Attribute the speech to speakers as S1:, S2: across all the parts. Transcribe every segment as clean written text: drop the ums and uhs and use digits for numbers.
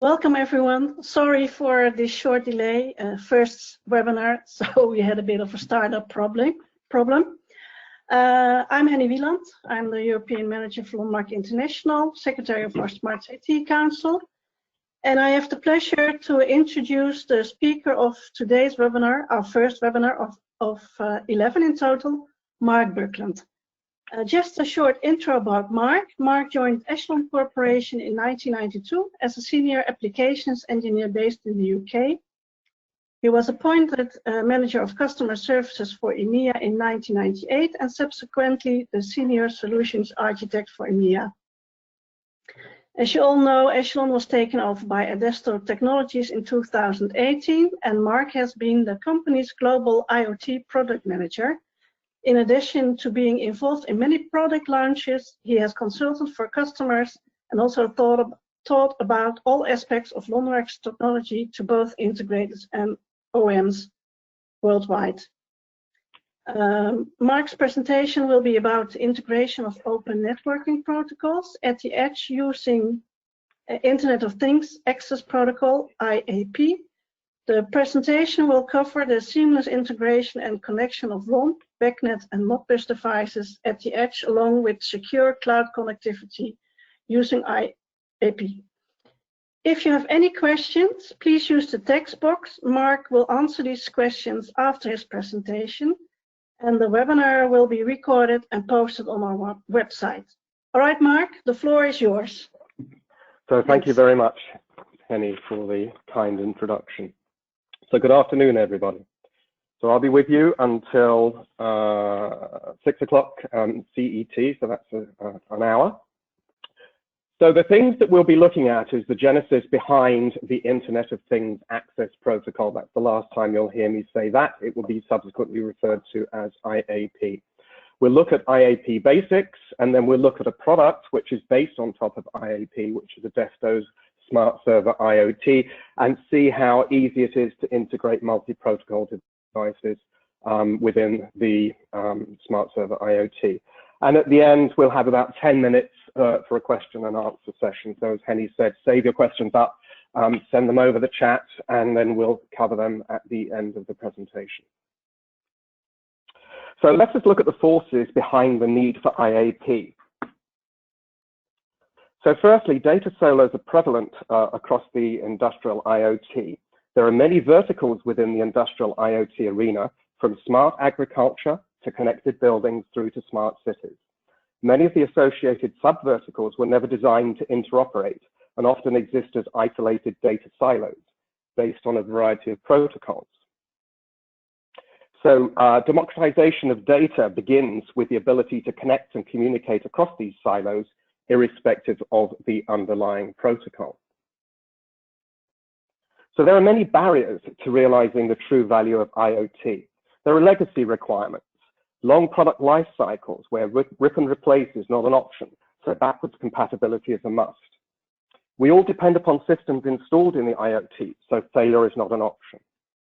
S1: Welcome everyone. Sorry for this short delay. First webinar, so we had a bit of a startup problem. I'm Henny Wieland. I'm the European Manager for LonMark International, Secretary of our Smart IT Council. And I have the pleasure to introduce the speaker of today's webinar, our first webinar of 11 in total, Mark Buckland. Just a short intro about Mark. Mark joined Echelon Corporation in 1992 as a senior applications engineer based in the UK. He was appointed manager of customer services for EMEA in 1998 and subsequently the senior solutions architect for EMEA. As you all know, Echelon was taken over by Adesto Technologies in 2018, and Mark has been the company's global IoT product manager. In addition to being involved in many product launches, he has consulted for customers and also thought about all aspects of LonMark's technology to both integrators and OEMs worldwide. Mark's presentation will be about integration of open networking protocols at the edge using Internet of Things Access Protocol, IAP. The presentation will cover the seamless integration and connection of LON, BACnet and Modbus devices at the edge along with secure cloud connectivity using IAP. If you have any questions, please use the text box. Mark will answer these questions after his presentation, and the webinar will be recorded and posted on our website. All right, Mark, the floor is yours.
S2: So thank you very much, Henny, for the kind introduction. So good afternoon, everybody. So I'll be with you until 6 o'clock CET, so that's an hour. So the things that we'll be looking at is the genesis behind the Internet of Things Access Protocol. That's the last time you'll hear me say that. It will be subsequently referred to as IAP. We'll look at IAP basics, and then we'll look at a product which is based on top of IAP, which is Adesto's SmartServer IoT, and see how easy it is to integrate multi-protocol devices within the SmartServer IoT. And at the end, we'll have about 10 minutes for a question and answer session. So as Henny said, save your questions up, send them over the chat, and then we'll cover them at the end of the presentation. So let's just look at the forces behind the need for IAP. So firstly, data silos are prevalent across the industrial IoT. There are many verticals within the industrial IoT arena, from smart agriculture to connected buildings through to smart cities. Many of the associated sub-verticals were never designed to interoperate and often exist as isolated data silos based on a variety of protocols. So democratization of data begins with the ability to connect and communicate across these silos, irrespective of the underlying protocol. So there are many barriers to realizing the true value of IoT. There are legacy requirements, long product life cycles where rip and replace is not an option, so backwards compatibility is a must. We all depend upon systems installed in the IoT, so failure is not an option.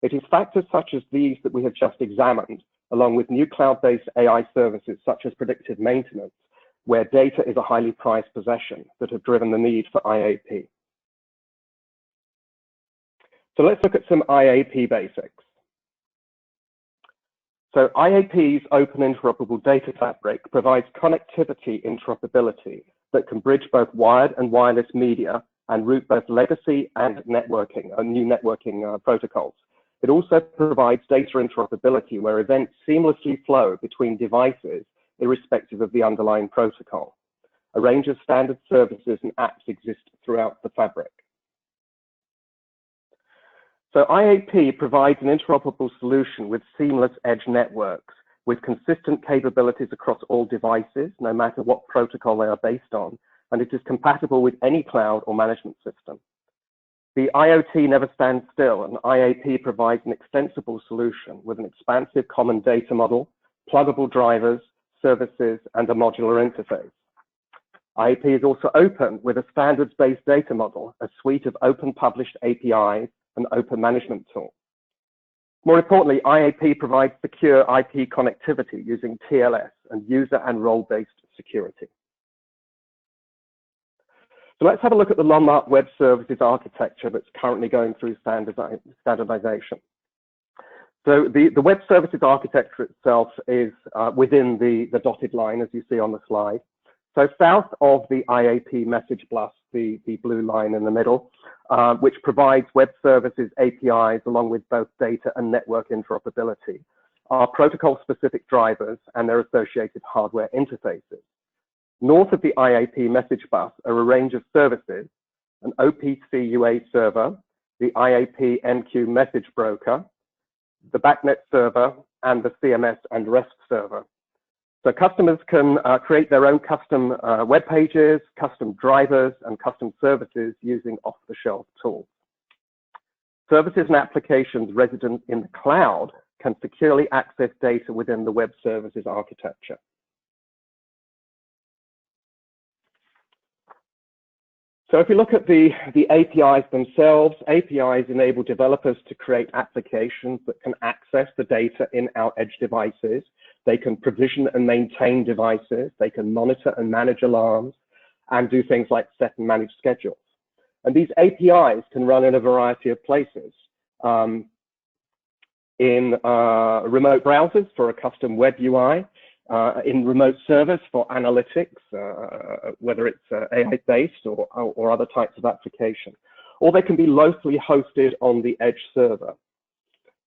S2: It is factors such as these that we have just examined, along with new cloud-based AI services such as predictive maintenance, where data is a highly prized possession, that have driven the need for IAP. So let's look at some IAP basics. So IAP's open interoperable data fabric provides connectivity interoperability that can bridge both wired and wireless media and route both legacy and networking, new networking protocols. It also provides data interoperability where events seamlessly flow between devices irrespective of the underlying protocol. A range of standard services and apps exist throughout the fabric. So IAP provides an interoperable solution with seamless edge networks with consistent capabilities across all devices, no matter what protocol they are based on, and it is compatible with any cloud or management system. The IoT never stands still, and IAP provides an extensible solution with an expansive common data model, pluggable drivers, services, and a modular interface. IAP is also open with a standards-based data model, a suite of open published APIs, and open management tool. More importantly, IAP provides secure IP connectivity using TLS and user and role-based security. So let's have a look at the LonMark Web Services architecture that's currently going through standardization. So the Web Services architecture itself is within the dotted line, as you see on the slide. So south of the IAP message bus, the blue line in the middle, which provides Web Services APIs along with both data and network interoperability, are protocol-specific drivers and their associated hardware interfaces. North of the IAP message bus are a range of services, an OPC UA server, the IAP MQ message broker, the BACnet server, and the CMS and REST server. So customers can create their own custom web pages, custom drivers, and custom services using off-the-shelf tools. Services and applications resident in the cloud can securely access data within the Web Services architecture. So if you look at the APIs themselves, APIs enable developers to create applications that can access the data in our edge devices. They can provision and maintain devices. They can monitor and manage alarms and do things like set and manage schedules. And these APIs can run in a variety of places. In remote browsers for a custom web UI, in remote servers for analytics, whether it's AI-based or other types of application, or they can be locally hosted on the edge server.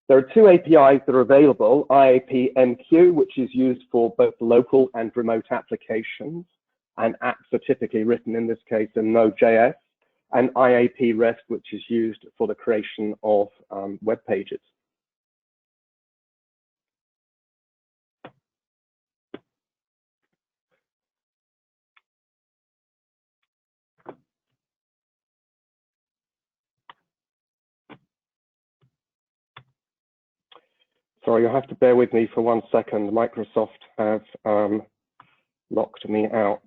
S2: There are two APIs that are available, IAP MQ, which is used for both local and remote applications, and apps are typically written in this case in Node.js, and IAP REST, which is used for the creation of web pages. Sorry, you'll have to bear with me for 1 second. Microsoft have locked me out.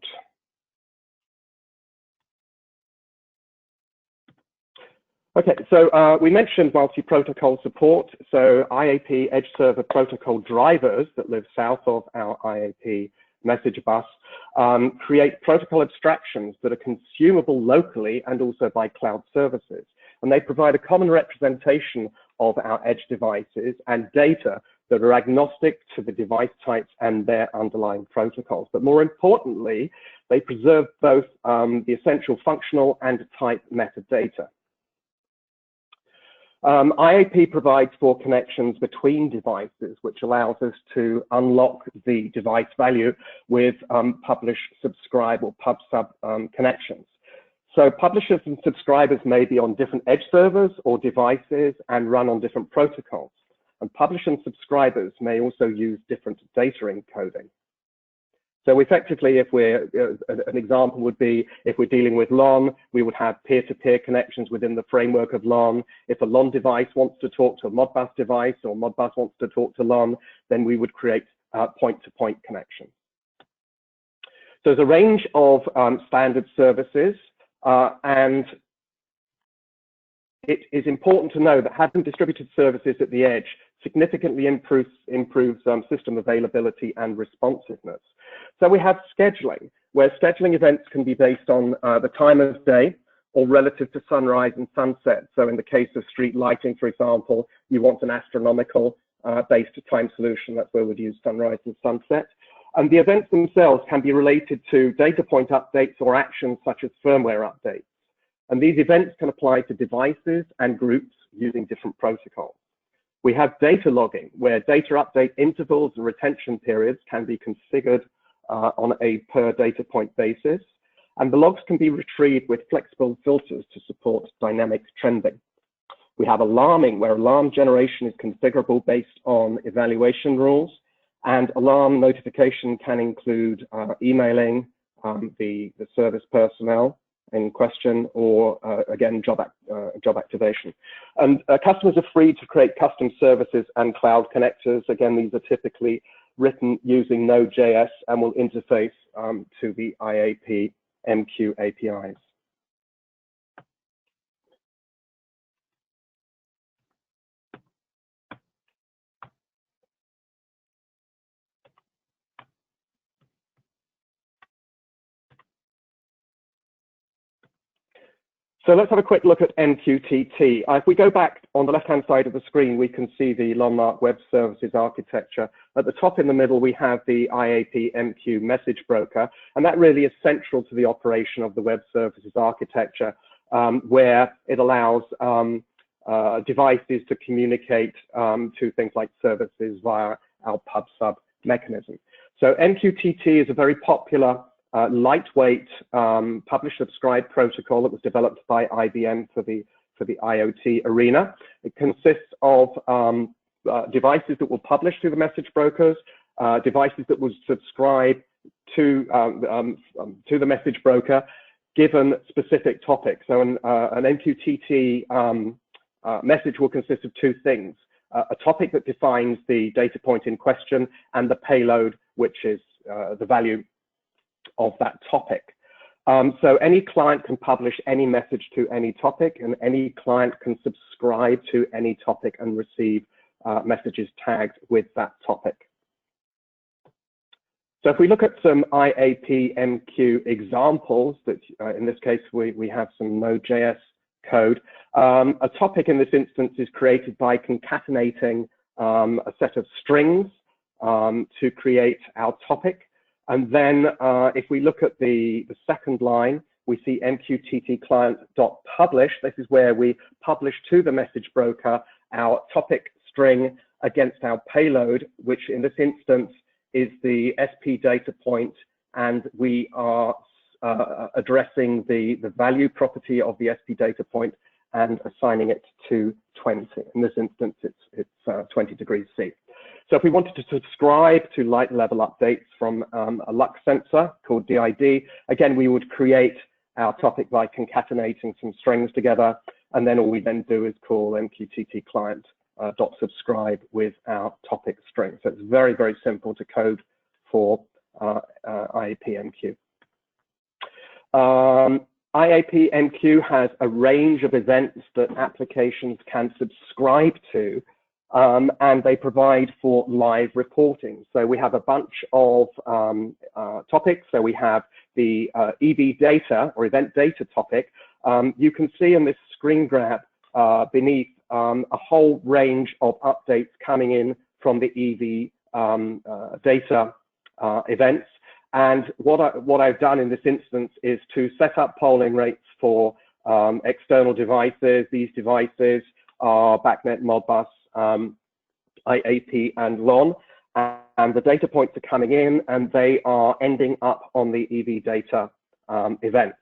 S2: Okay, so we mentioned multi-protocol support. So IAP Edge Server Protocol drivers that live south of our IAP message bus create protocol abstractions that are consumable locally and also by cloud services. And they provide a common representation of our edge devices and data that are agnostic to the device types and their underlying protocols. But more importantly, they preserve both the essential functional and type metadata. IAP provides for connections between devices, which allows us to unlock the device value with publish, subscribe, or pub/sub connections. So publishers and subscribers may be on different edge servers or devices and run on different protocols. And publishers and subscribers may also use different data encoding. So effectively, if we're, an example would be, if we're dealing with LON, we would have peer-to-peer connections within the framework of LON. If a LON device wants to talk to a Modbus device or Modbus wants to talk to LON, then we would create point-to-point connections. So there's a range of standard services. And it is important to know that having distributed services at the edge significantly improves system availability and responsiveness. So we have scheduling, where scheduling events can be based on the time of day or relative to sunrise and sunset. So in the case of street lighting, for example, you want an astronomical based time solution. That's where we'd use sunrise and sunset. And the events themselves can be related to data point updates or actions such as firmware updates. And these events can apply to devices and groups using different protocols. We have data logging, where data update intervals and retention periods can be configured on a per data point basis. And the logs can be retrieved with flexible filters to support dynamic trending. We have alarming, where alarm generation is configurable based on evaluation rules. And alarm notification can include emailing the service personnel in question, or again, job activation. And customers are free to create custom services and cloud connectors. Again, these are typically written using Node.js and will interface to the IAP MQ APIs. So let's have a quick look at MQTT. If we go back on the left-hand side of the screen, we can see the LonMark Web Services architecture. At the top in the middle, we have the IAP MQ message broker, and that really is central to the operation of the Web Services architecture, where it allows devices to communicate to things like services via our pub/sub mechanism. So MQTT is a very popular lightweight publish-subscribe protocol that was developed by IBM for the IoT arena. It consists of devices that will publish through the message brokers, devices that will subscribe to the message broker, given specific topics. So an MQTT message will consist of two things: a topic that defines the data point in question, and the payload, which is the value of that topic. So any client can publish any message to any topic, and any client can subscribe to any topic and receive messages tagged with that topic. So if we look at some IAP MQ examples, that in this case we have some Node.js code. A topic in this instance is created by concatenating a set of strings to create our topic. And then if we look at the second line, we see MQTT client.publish. This is where we publish to the message broker our topic string against our payload, which in this instance is the SP data point, and we are addressing the value property of the SP data point and assigning it to 20. In this instance, it's 20 degrees C. So if we wanted to subscribe to light level updates from a lux sensor called DID, again, we would create our topic by concatenating some strings together, and then all we then do is call MQTT client.subscribe with our topic string. So it's very, very simple to code for IAP MQ. IAP MQ has a range of events that applications can subscribe to, and they provide for live reporting. So we have a bunch of topics. So we have the EV data or event data topic. You can see in this screen grab beneath a whole range of updates coming in from the EV data events. And what I've done in this instance is to set up polling rates for external devices. These devices are BACnet, Modbus, IAP, and LON. And the data points are coming in, and they are ending up on the EV data events.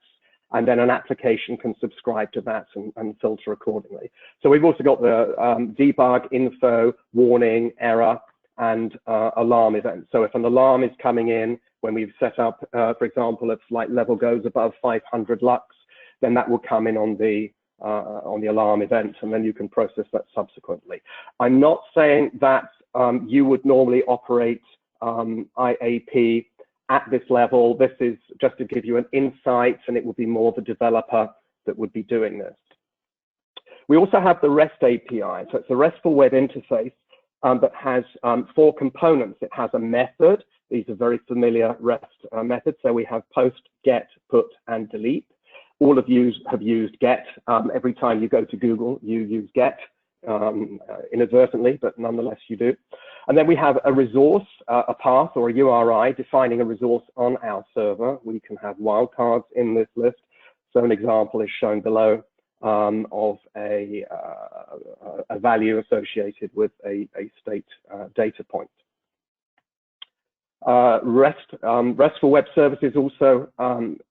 S2: And then an application can subscribe to that and filter accordingly. So we've also got the debug, info, warning, error, and alarm events. So if an alarm is coming in, when we've set up, for example, if light level goes above 500 lux, then that will come in on the alarm event, and then you can process that subsequently. I'm not saying that you would normally operate IAP at this level. This is just to give you an insight, and it would be more the developer that would be doing this. We also have the REST API. So it's a RESTful web interface that has 4 components. It has a method. These are very familiar REST methods. So we have post, get, put, and delete. All of you have used get. Every time you go to Google, you use get inadvertently, but nonetheless you do. And then we have a resource, a path or a URI defining a resource on our server. We can have wildcards in this list. So an example is shown below of a value associated with a state data point. RESTful web services also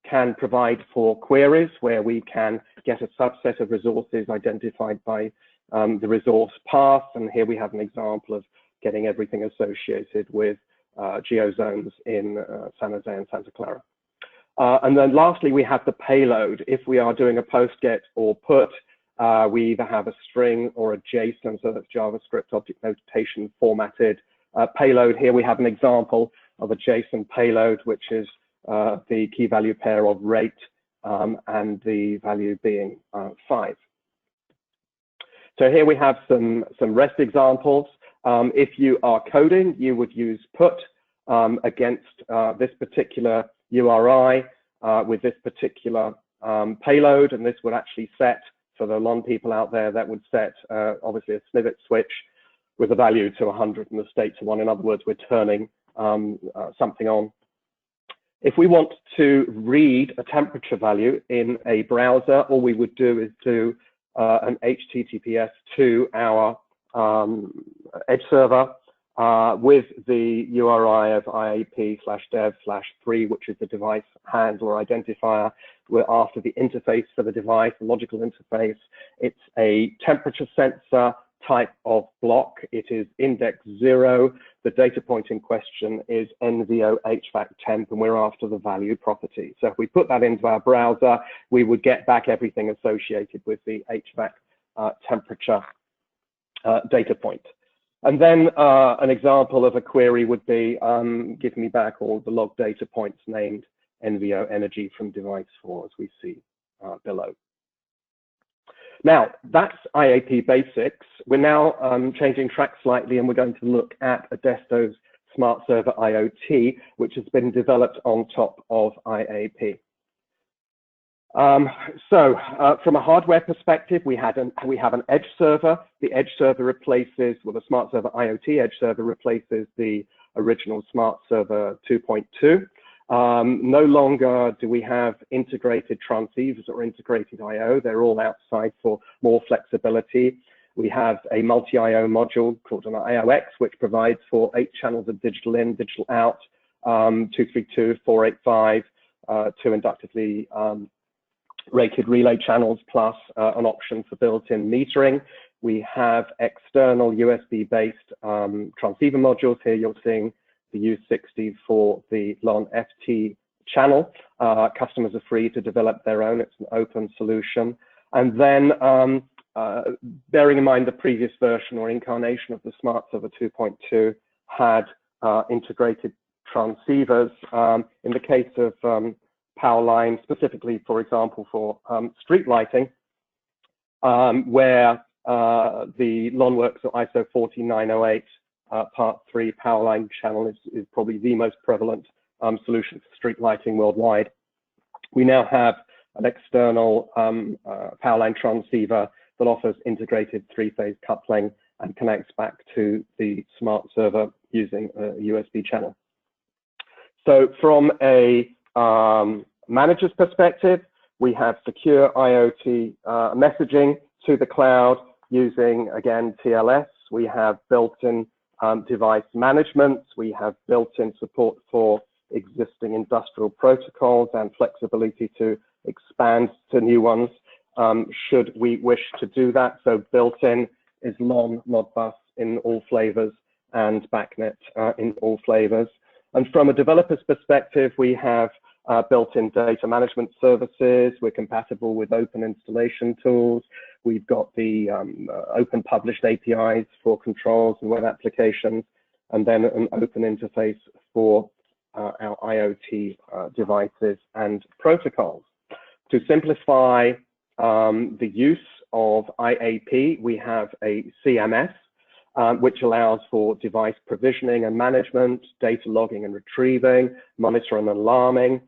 S2: can provide for queries where we can get a subset of resources identified by the resource path. And here we have an example of getting everything associated with geozones in San Jose and Santa Clara. And then lastly, we have the payload. If we are doing a post, get, or put, we either have a string or a JSON, so that's JavaScript object notation formatted payload. Here we have an example of a JSON payload, which is the key value pair of rate and the value being 5. So here we have some REST examples. If you are coding, you would use put against this particular URI with this particular payload, and this would actually set, for the LON people out there, that would set obviously a snippet switch with a value to 100 and the state to 1. In other words, we're turning something on. If we want to read a temperature value in a browser, all we would do is do an HTTPS to our edge server with the URI of IAP/dev/3, which is the device handler identifier. We're after the interface for the device, the logical interface. It's a temperature sensor type of block. It is index 0. The data point in question is NVO HVAC temp, and we're after the value property. So if we put that into our browser, we would get back everything associated with the HVAC temperature data point. And then an example of a query would be, give me back all the log data points named NVO energy from device 4, as we see below. Now, that's IAP basics. We're now changing track slightly, and we're going to look at Adesto's SmartServer IoT, which has been developed on top of IAP. From a hardware perspective, we have an edge server. The edge server replaces, well, the SmartServer IoT edge server replaces the original SmartServer 2.2. No longer do we have integrated transceivers or integrated I/O. They're all outside for more flexibility. We have a multi-I/O module called an IOX, which provides for 8 channels of digital in, digital out, 232, 485, 2 inductively rated relay channels, plus an option for built-in metering. We have external USB-based transceiver modules. Here you're seeing the U60 for the LON FT channel. Customers are free to develop their own. It's an open solution. And then bearing in mind the previous version or incarnation of the SmartServer 2.2 had integrated transceivers. In the case of power lines, specifically, for example, for street lighting, where the LonWorks or ISO 14908 Part 3 power line channel is probably the most prevalent solution for street lighting worldwide. We now have an external power line transceiver that offers integrated 3-phase coupling and connects back to the SmartServer using a USB channel. So from a manager's perspective, we have secure IoT messaging to the cloud using, again, TLS. We have built-in device management. We have built-in support for existing industrial protocols and flexibility to expand to new ones should we wish to do that. So built-in is LON, Modbus in all flavors, and BACnet in all flavors. And from a developer's perspective, we have built-in data management services. We're compatible with open installation tools. We've got the open published APIs for controls and web applications, and then an open interface for our IoT devices and protocols. To simplify the use of IAP, we have a CMS, which allows for device provisioning and management, data logging and retrieving, monitoring and alarming,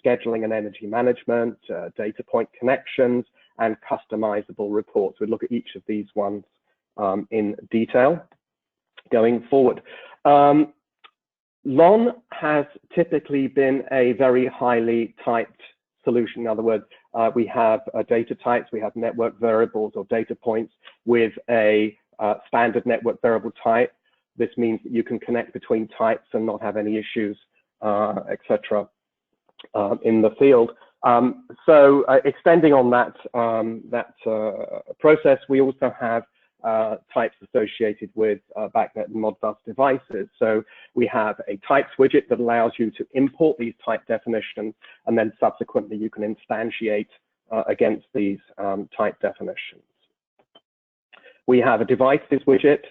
S2: scheduling and energy management, data point connections, and customizable reports. We'll look at each of these ones in detail going forward. LON has typically been a very highly typed solution. In other words, we have data types, we have network variables or data points with a standard network variable type. This means that you can connect between types and not have any issues, etc. In the field. So extending on that process, we also have types associated with BACnet and Modbus devices. So we have a types widget that allows you to import these type definitions, and then subsequently you can instantiate against these type definitions. We have a devices widget,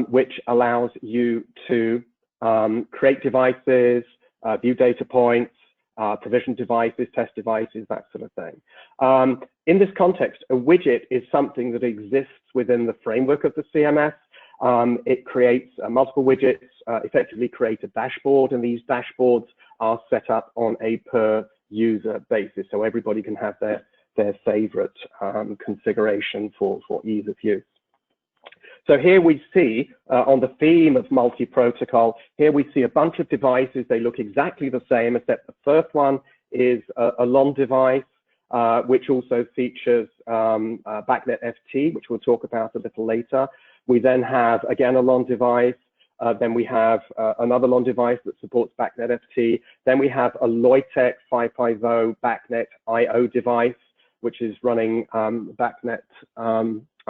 S2: which allows you to create devices, view data points, provision devices, test devices, that sort of thing. In this context, a widget is something that exists within the framework of the CMS. It creates multiple widgets, effectively create a dashboard, and these dashboards are set up on a per user basis, so everybody can have their favorite configuration for ease of use. So here we see, on the theme of multi-protocol, here we see a bunch of devices. They look exactly the same, except the first one is a LON device, which also features BACnet FT, which we'll talk about a little later. We then have, again, a LON device. Then we have another LON device that supports BACnet FT. Then we have a Loitec 550 BACnet IO device, which is running BACnet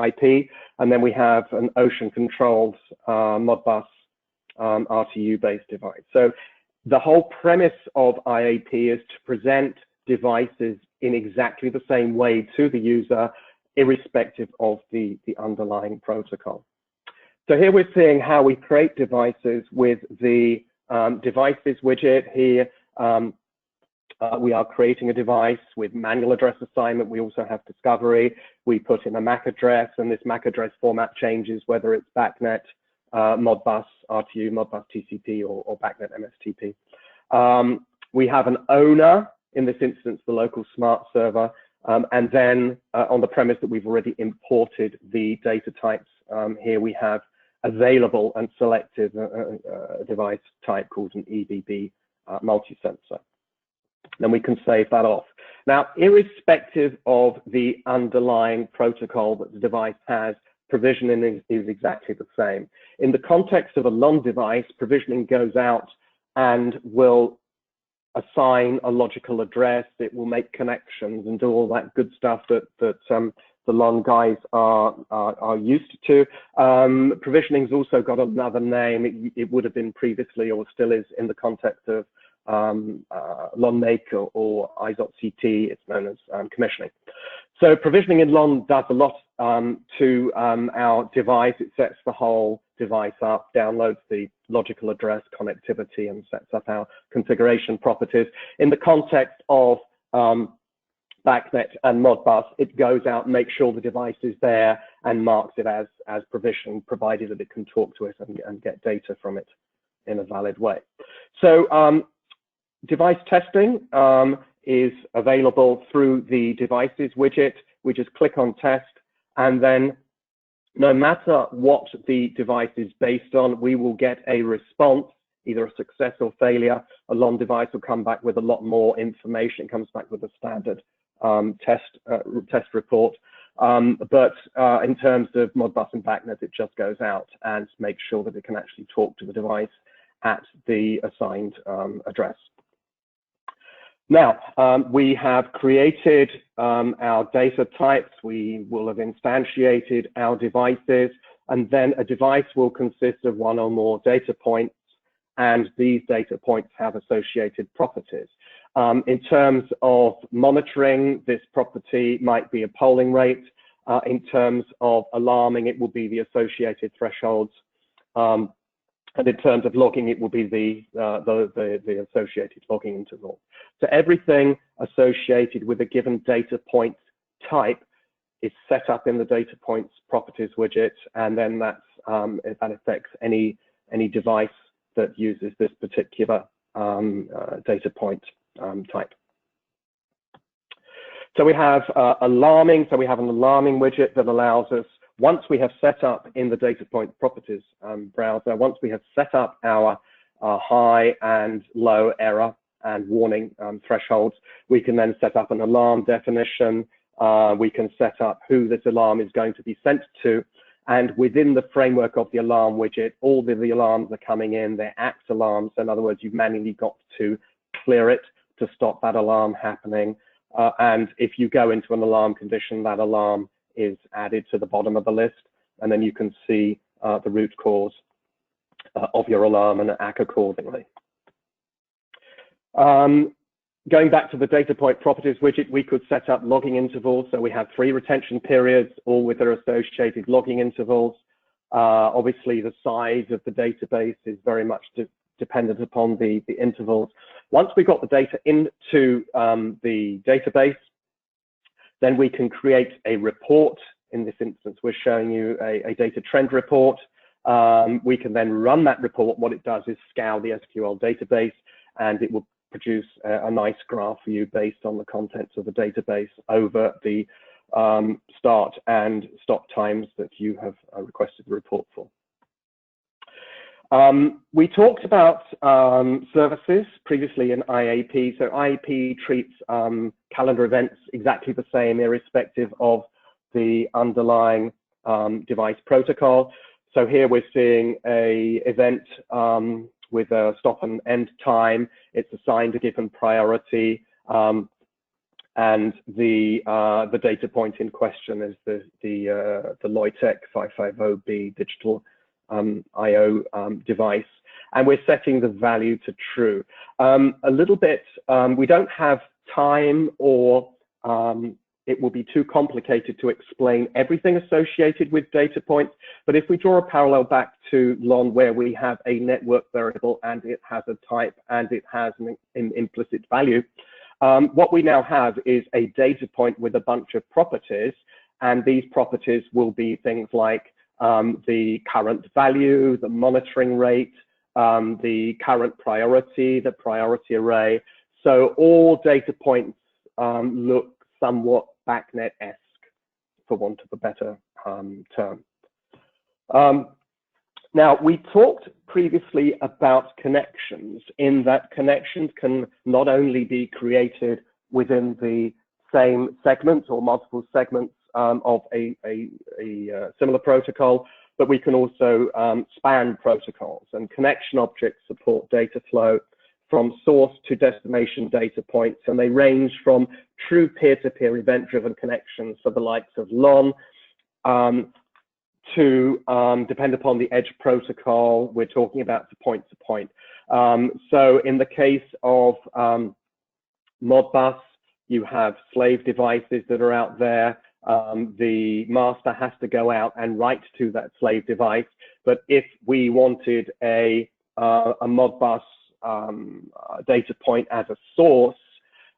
S2: IP, and then we have an ocean-controlled Modbus RTU-based device. So the whole premise of IAP is to present devices in exactly the same way to the user, irrespective of the underlying protocol. So here we're seeing how we create devices with the devices widget. Here we are creating a device with manual address assignment. We also have discovery. We put in a MAC address, and this MAC address format changes whether it's BACnet, Modbus RTU, Modbus TCP, or BACnet MSTP. We have an owner, in this instance, the local SmartServer, and then on the premise that we've already imported the data types, here we have available and selected device type called an EBB multi-sensor. Then we can save that off. Now, irrespective of the underlying protocol that the device has, provisioning is exactly the same. In the context of a LON device, provisioning goes out and will assign a logical address. It will make connections and do all that good stuff that the LON guys are used to. Provisioning's also got another name. It would have been previously, or still is, in the context of LonMark or ISOT-CT. It's known as commissioning. So provisioning in LON does a lot to our device. It sets the whole device up, downloads the logical address, connectivity, and sets up our configuration properties. In the context of BACnet and Modbus, it goes out and makes sure the device is there and marks it as provisioned, provided that it can talk to it and get data from it in a valid way. So device testing is available through the devices widget. We just click on test, and then no matter what the device is based on, we will get a response, either a success or failure. A LON device will come back with a lot more information. It comes back with a standard test report. But in terms of Modbus and BACnet, it just goes out and makes sure that it can actually talk to the device at the assigned address. Now, we have created our data types. We will have instantiated our devices, and then a device will consist of one or more data points, and these data points have associated properties. In terms of monitoring, this property might be a polling rate. In terms of alarming, it will be the associated thresholds. And in terms of logging, it will be the associated logging interval. So everything associated with a given data point type is set up in the data points properties widget, and then that affects any device that uses this particular data point type. So we have alarming. So we have an alarming widget that allows us, once we have set up in the data point properties browser, once we have set up our high and low error and warning thresholds, we can then set up an alarm definition. We can set up who this alarm is going to be sent to. And within the framework of the alarm widget, all the alarms are coming in. They're act alarms. In other words, you've manually got to clear it to stop that alarm happening. And if you go into an alarm condition, that alarm is added to the bottom of the list, and then you can see the root cause of your alarm and act accordingly. Going back to the data point properties widget, we could set up logging intervals. So we have 3 retention periods, all with their associated logging intervals. Obviously, the size of the database is very much dependent upon the intervals. Once we got the data into the database, then we can create a report. In this instance, we're showing you a data trend report. We can then run that report. What it does is scour the SQL database, and it will produce a nice graph for you based on the contents of the database over the start and stop times that you have requested the report for. We talked about services previously in IAP. So IAP treats calendar events exactly the same, irrespective of the underlying device protocol. So here we're seeing a event with a stop and end time. It's assigned a given priority, and the data point in question is the Logitech 550B digital I/O device, and we're setting the value to true. A little bit, we don't have time, or it will be too complicated to explain everything associated with data points, but if we draw a parallel back to LON, where we have a network variable and it has a type and it has an implicit value, what we now have is a data point with a bunch of properties, and these properties will be things like the current value, the monitoring rate, the current priority, the priority array. So all data points look somewhat BACnet-esque, for want of a better term. Now, we talked previously about connections, in that connections can not only be created within the same segment or multiple segments of a similar protocol, but we can also span protocols, and connection objects support data flow from source to destination data points, and they range from true peer-to-peer event-driven connections for the likes of LON to, depend upon the edge protocol, we're talking about to point-to-point. So in the case of Modbus, you have slave devices that are out there. The master has to go out and write to that slave device, but if we wanted a Modbus data point as a source,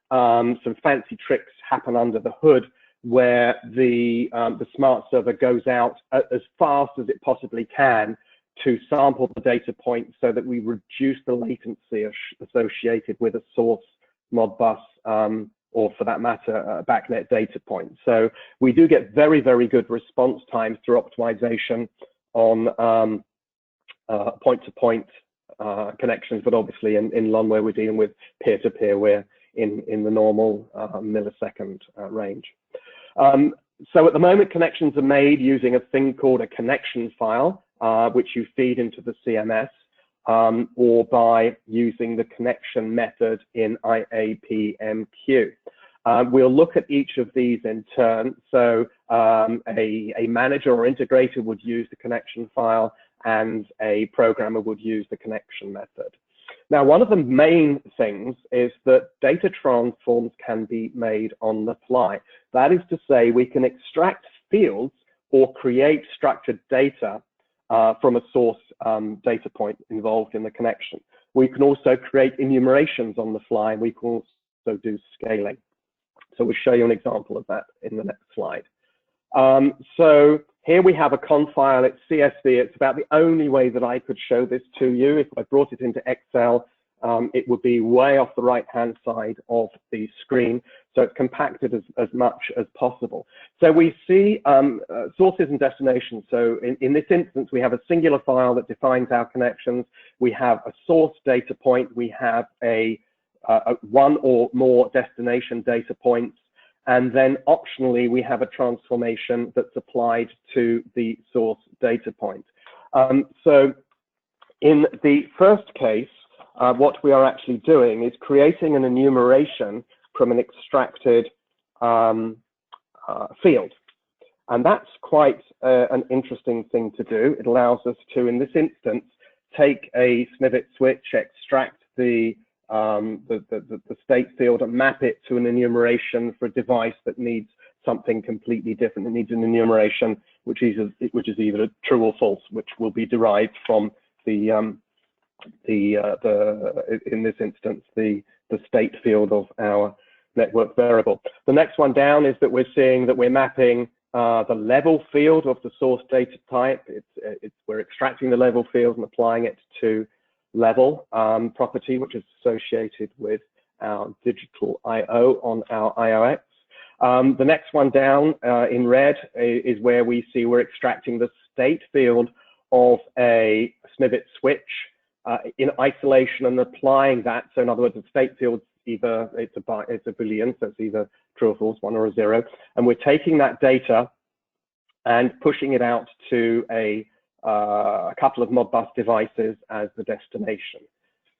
S2: some fancy tricks happen under the hood, where the SmartServer goes out as fast as it possibly can to sample the data point, so that we reduce the latency associated with a source Modbus, or for that matter, a BACnet data point. So we do get very, very good response times through optimization on point-to-point connections, but obviously in LON, where we're dealing with peer-to-peer, we're in the normal millisecond range. So at the moment, connections are made using a thing called a connection file, which you feed into the CMS, or by using the connection method in IAP MQ. We'll look at each of these in turn. So a manager or integrator would use the connection file, and a programmer would use the connection method. Now, one of the main things is that data transforms can be made on the fly. That is to say, we can extract fields or create structured data from a source data point involved in the connection. We can also create enumerations on the fly, and we can also do scaling. So we'll show you an example of that in the next slide. So here we have a conf file. It's CSV. It's about the only way that I could show this to you. If I brought it into Excel, it would be way off the right-hand side of the screen. So it's compacted as much as possible. So we see sources and destinations. So in this instance, we have a singular file that defines our connections. We have a source data point. We have a one or more destination data points. And then optionally, we have a transformation that's applied to the source data point. So in the first case, what we are actually doing is creating an enumeration from an extracted field. And that's quite an interesting thing to do. It allows us to, in this instance, take a snippet switch, extract the state field, and map it to an enumeration for a device that needs something completely different. It needs an enumeration which is either true or false, which will be derived from in this instance the state field of our network variable. The next one down is that we're seeing that we're mapping the level field of the source data type. We're extracting the level field and applying it to level property, which is associated with our digital I/O on our iOS. The next one down in red is where we see we're extracting the state field of a Snippet switch in isolation and applying that. So in other words, the state field, either it's a Boolean, so it's either true or false, 1 or a 0. And we're taking that data and pushing it out to a couple of Modbus devices as the destination.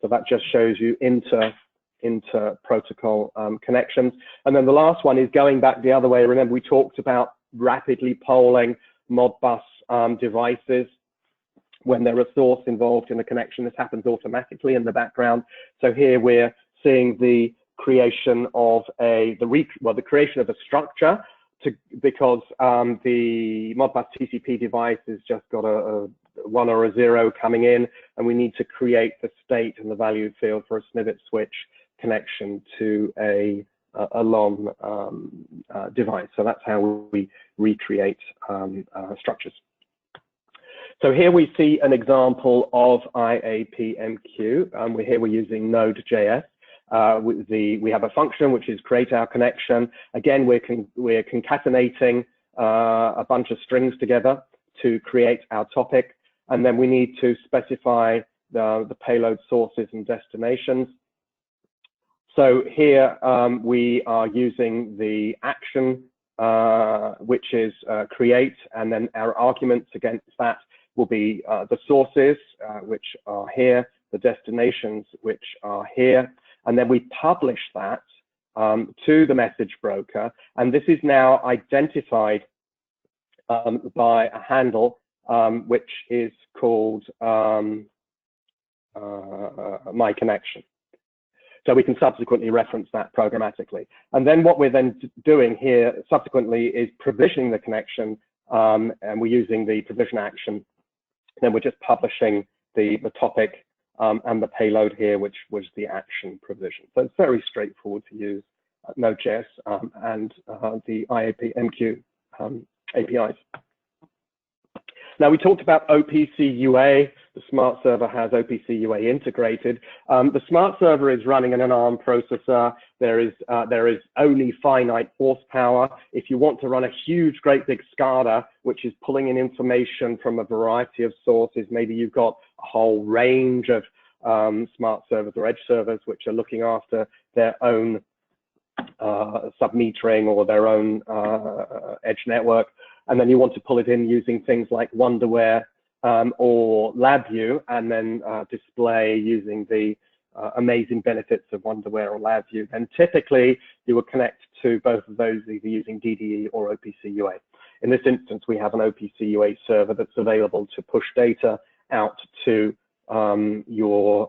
S2: So that just shows you inter-protocol connections. And then the last one is going back the other way. Remember, we talked about rapidly polling Modbus devices when there are source involved in a connection. This happens automatically in the background. So here we're seeing the creation of the creation of a structure because the Modbus TCP device has just got a 1 or a 0 coming in, and we need to create the state and the value field for a Snippet switch connection to a LON device. So that's how we recreate structures. So here we see an example of IAP MQ. We're using Node.js. We have a function which is create our connection. Again, we're concatenating a bunch of strings together to create our topic, and then we need to specify the payload sources and destinations. So here we are using the action, which is create, and then our arguments against that will be the sources, which are here, the destinations, which are here, and then we publish that to the message broker, and this is now identified by a handle which is called my connection. So we can subsequently reference that programmatically. And then what we're then doing here subsequently is provisioning the connection, and we're using the provision action. Then we're just publishing the topic and the payload here, which was the action provision. So it's very straightforward to use Node.js and the IAP MQ APIs. Now, we talked about OPC UA. The SmartServer has OPC UA integrated. The SmartServer is running in an ARM processor. There is only finite horsepower. If you want to run a huge, great big SCADA, which is pulling in information from a variety of sources, maybe you've got a whole range of smart servers or edge servers which are looking after their own submetering or their own edge network, and then you want to pull it in using things like Wonderware or LabVIEW, and then display using the amazing benefits of Wonderware or LabVIEW, then typically you will connect to both of those either using DDE or OPC UA. In this instance, we have an OPC UA server that's available to push data out to your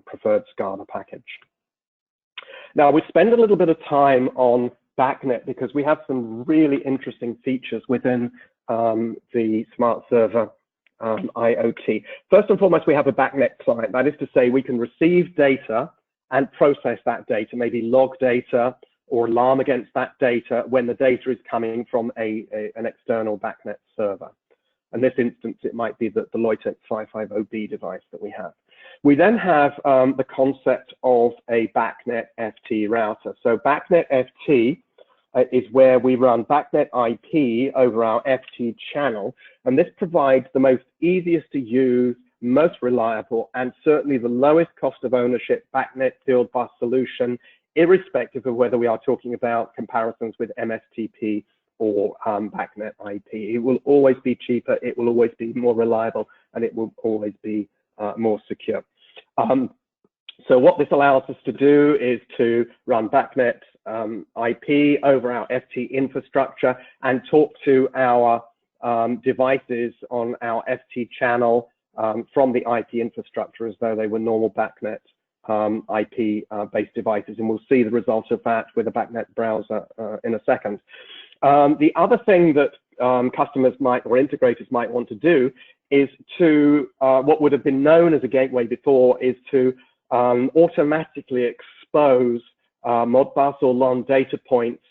S2: preferred SCADA package. Now, we spend a little bit of time on BACnet because we have some really interesting features within the SmartServer IoT. First and foremost, we have a BACnet client. That is to say, we can receive data and process that data, maybe log data or alarm against that data when the data is coming from an external BACnet server. In this instance, it might be the Loitex 550B device that we have. We then have the concept of a BACnet FT router. So BACnet FT is where we run BACnet IP over our FT channel, and this provides the most easiest to use, most reliable, and certainly the lowest cost of ownership BACnet field bus solution, irrespective of whether we are talking about comparisons with MSTP or BACnet IP. It will always be cheaper, it will always be more reliable, and it will always be more secure. So what this allows us to do is to run BACnet IP over our FT infrastructure and talk to our devices on our FT channel from the IP infrastructure as though they were normal BACnet IP-based devices. And we'll see the result of that with a BACnet browser in a second. The other thing that customers might, or integrators might want to do is to, what would have been known as a gateway before, is to automatically expose Modbus or LON data points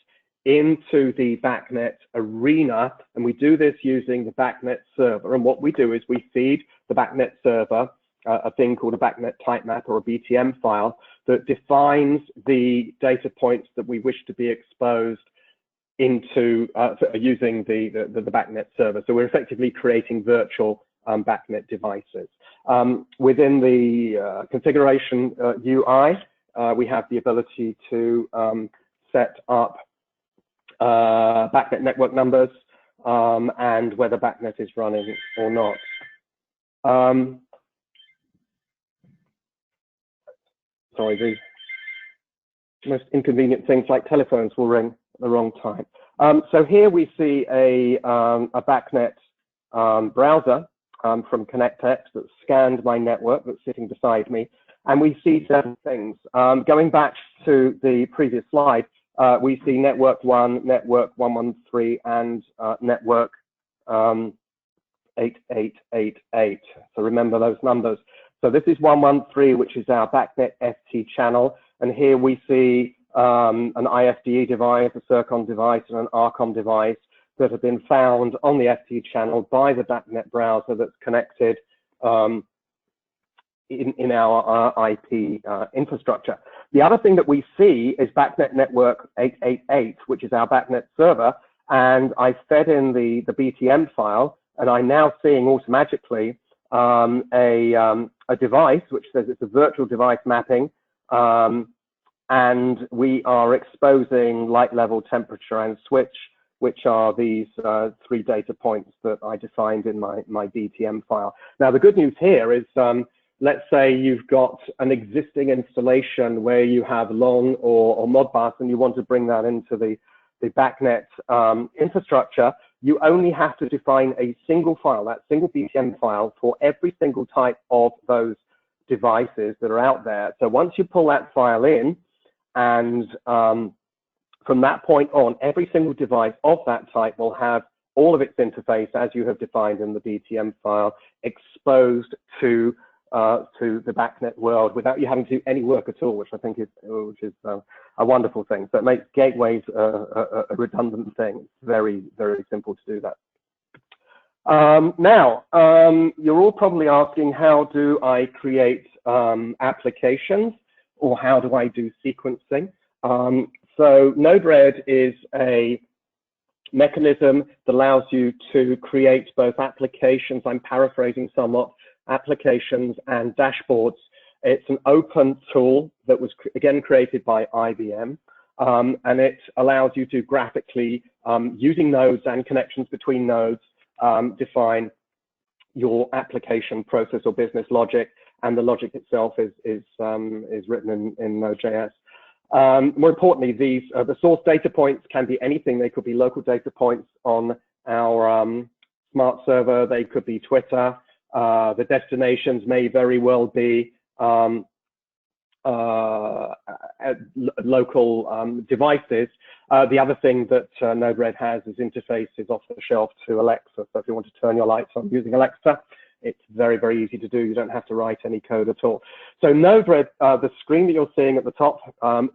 S2: into the BACnet arena, and we do this using the BACnet server. And what we do is we feed the BACnet server a thing called a BACnet type map or a BTM file that defines the data points that we wish to be exposed into using the BACnet server. So we're effectively creating virtual BACnet devices. Within the configuration UI, we have the ability to set up BACnet network numbers and whether BACnet is running or not. Sorry, the most inconvenient things like telephones will ring at the wrong time. So here we see a BACnet browser from ConnectX that scanned my network that's sitting beside me, and we see several things. Going back to the previous slide, we see network 1, network 113, and network 8888. So remember those numbers. So this is 113, which is our BACnet FT channel, and here we see an IFDE device, a Circon device, and an Arcom device that have been found on the FT channel by the BACnet browser that's connected in our IP infrastructure. The other thing that we see is BACnet network 888, which is our BACnet server, and I fed in the BTM file, and I'm now seeing automatically a device which says it's a virtual device mapping, and we are exposing light level, temperature, and switch, which are these 3 data points that I defined in my BTM file. Now, the good news here is, let's say you've got an existing installation where you have Long or Modbus, and you want to bring that into the BACnet infrastructure. You only have to define a single file, that single BTM file, for every single type of those devices that are out there. So once you pull that file in, and from that point on, every single device of that type will have all of its interface as you have defined in the BTM file exposed to the BACnet world without you having to do any work at all, which I think is a wonderful thing. So it makes gateways a redundant thing. It's very, very simple to do that. Now, you're all probably asking, how do I create applications, or how do I do sequencing? So Node-RED is a mechanism that allows you to create both applications, I'm paraphrasing somewhat, applications and dashboards. It's an open tool that was again created by IBM, and it allows you to graphically, using nodes and connections between nodes, define your application process or business logic, and the logic itself is written in Node.js. More importantly, these the source data points can be anything. They could be local data points on our SmartServer. They could be Twitter. The destinations may very well be local devices. The other thing that Node-RED has is interfaces off the shelf to Alexa. So if you want to turn your lights on using Alexa, it's very, very easy to do. You don't have to write any code at all. So Node-RED, the screen that you're seeing at the top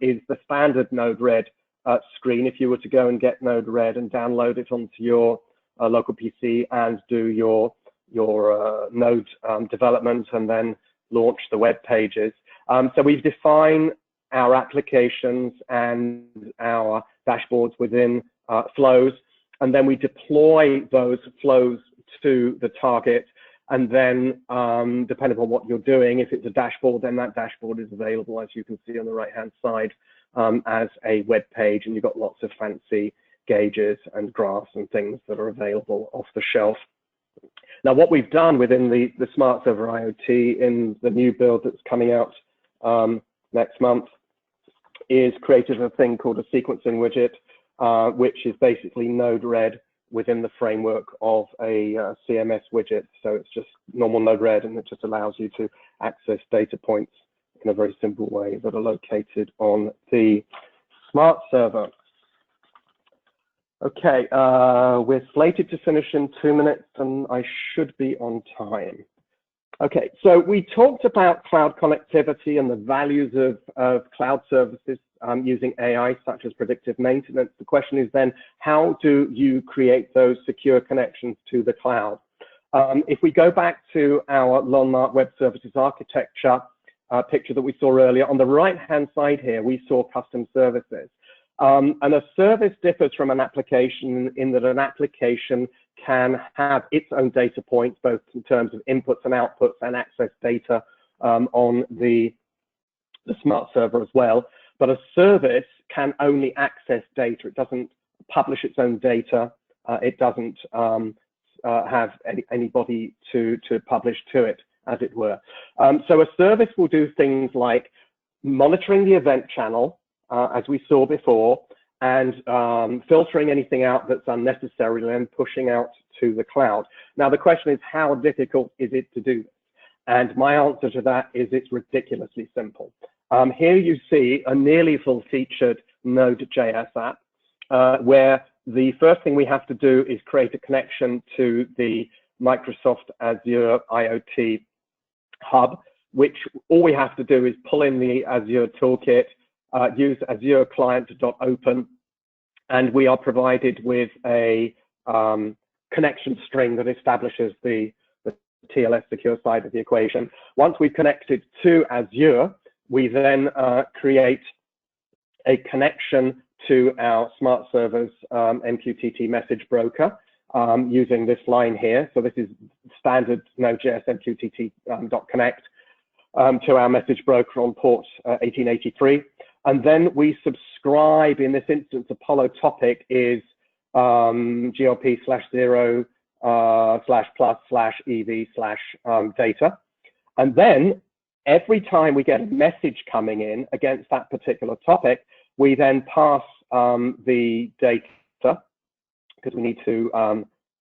S2: is the standard Node-RED screen. If you were to go and get Node-RED and download it onto your local PC and do your node development and then launch the web pages. So we've defined our applications and our dashboards within flows, and then we deploy those flows to the target. And then, depending on what you're doing, if it's a dashboard, then that dashboard is available, as you can see on the right-hand side, as a web page, and you've got lots of fancy gauges and graphs and things that are available off the shelf. Now, what we've done within the SmartServer IoT in the new build that's coming out next month is created a thing called a sequencing widget, which is basically Node-RED within the framework of a CMS widget. So it's just normal Node-RED, and it just allows you to access data points in a very simple way that are located on the SmartServer. Okay, we're slated to finish in 2 minutes, and I should be on time. Okay, so we talked about cloud connectivity and the values of cloud services using AI, such as predictive maintenance. The question is then, how do you create those secure connections to the cloud? If we go back to our LonMark Web Services architecture picture that we saw earlier, on the right-hand side here, we saw custom services. And a service differs from an application in that an application can have its own data points, both in terms of inputs and outputs, and access data on the smart server as well. But a service can only access data. It doesn't publish its own data. It doesn't have anybody to publish to it, as it were. So a service will do things like monitoring the event channel, as we saw before, and filtering anything out that's unnecessary and pushing out to the cloud. Now, the question is, how difficult is it to do this? And my answer to that is it's ridiculously simple. Here you see a nearly full-featured Node.js app, where the first thing we have to do is create a connection to the Microsoft Azure IoT Hub, which all we have to do is pull in the Azure toolkit, use Azure client.open, and we are provided with a connection string that establishes the TLS secure side of the equation. Once we've connected to Azure, we then create a connection to our SmartServer's MQTT message broker using this line here. So this is standard Node.js MQTT.connect to our message broker on port 1883. And then we subscribe, in this instance, Apollo topic is GLP/0/plus/EV/data. And then every time we get a message coming in against that particular topic, we then pass the data, because we need to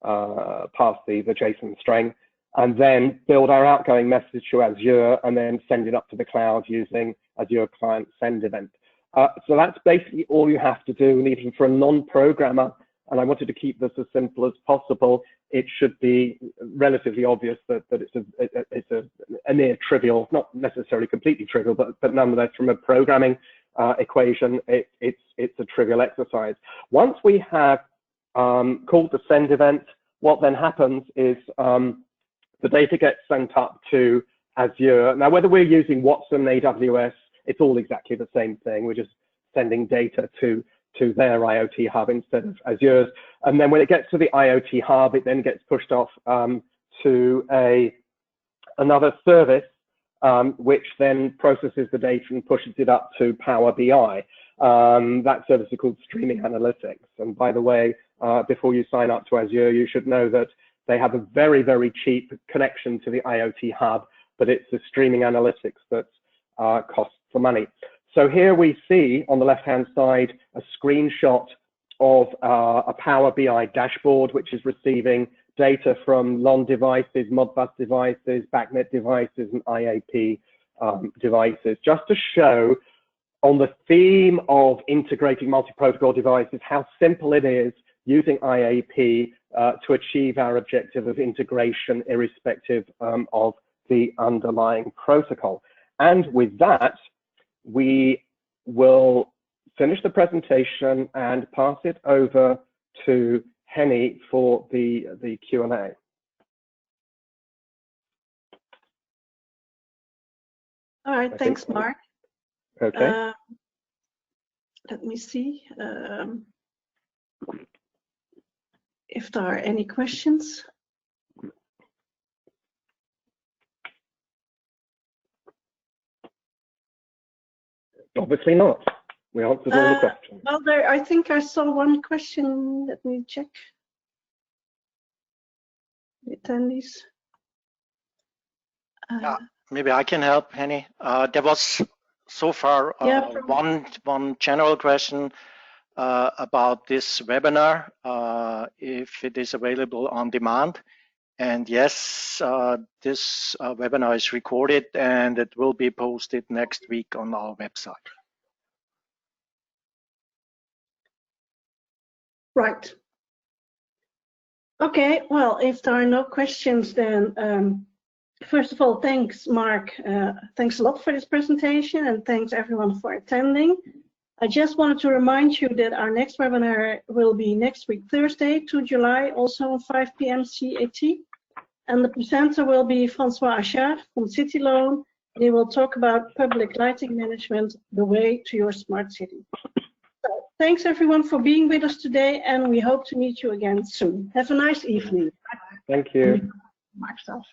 S2: pass the JSON string, and then build our outgoing message to Azure, and then send it up to the cloud using Azure Client Send event. So that's basically all you have to do, and even for a non-programmer, and I wanted to keep this as simple as possible, it should be relatively obvious that it's a near trivial, not necessarily completely trivial, but nonetheless, from a programming equation, it's a trivial exercise. Once we have called the send event, what then happens is the data gets sent up to Azure. Now, whether we're using Watson, AWS, it's all exactly the same thing. We're just sending data to their IoT hub instead of Azure's. And then when it gets to the IoT hub, it then gets pushed off to another service, which then processes the data and pushes it up to Power BI. That service is called Streaming Analytics. And by the way, before you sign up to Azure, you should know that they have a very, very cheap connection to the IoT hub, but it's the streaming analytics that costs the money. So here we see on the left-hand side a screenshot of a Power BI dashboard, which is receiving data from LON devices, Modbus devices, BACnet devices, and IAP devices, just to show on the theme of integrating multi-protocol devices, how simple it is using IAP to achieve our objective of integration irrespective of the underlying protocol. And with that, we will finish the presentation and pass it over to Henny for the Q&A.
S1: All right, thanks, Mark.
S2: Okay.
S1: Let me see if there are any questions.
S2: Obviously not. We answered all the questions.
S1: Well, I think I saw one question. Let me check. The attendees.
S3: Maybe I can help, Henny. There was so far one general question about this webinar, if it is available on demand. And yes, this webinar is recorded and it will be posted next week on our website.
S1: Right. Okay, well, if there are no questions, then first of all, thanks, Mark. Thanks a lot for this presentation, and thanks everyone for attending. I just wanted to remind you that our next webinar will be next week, Thursday, 2 July, also 5 p.m. CET. And the presenter will be Francois Achard from City Loan. He will talk about public lighting management, the way to your smart city. So, thanks everyone for being with us today, and we hope to meet you again soon. Have a nice evening.
S2: Thank you.
S1: Microsoft.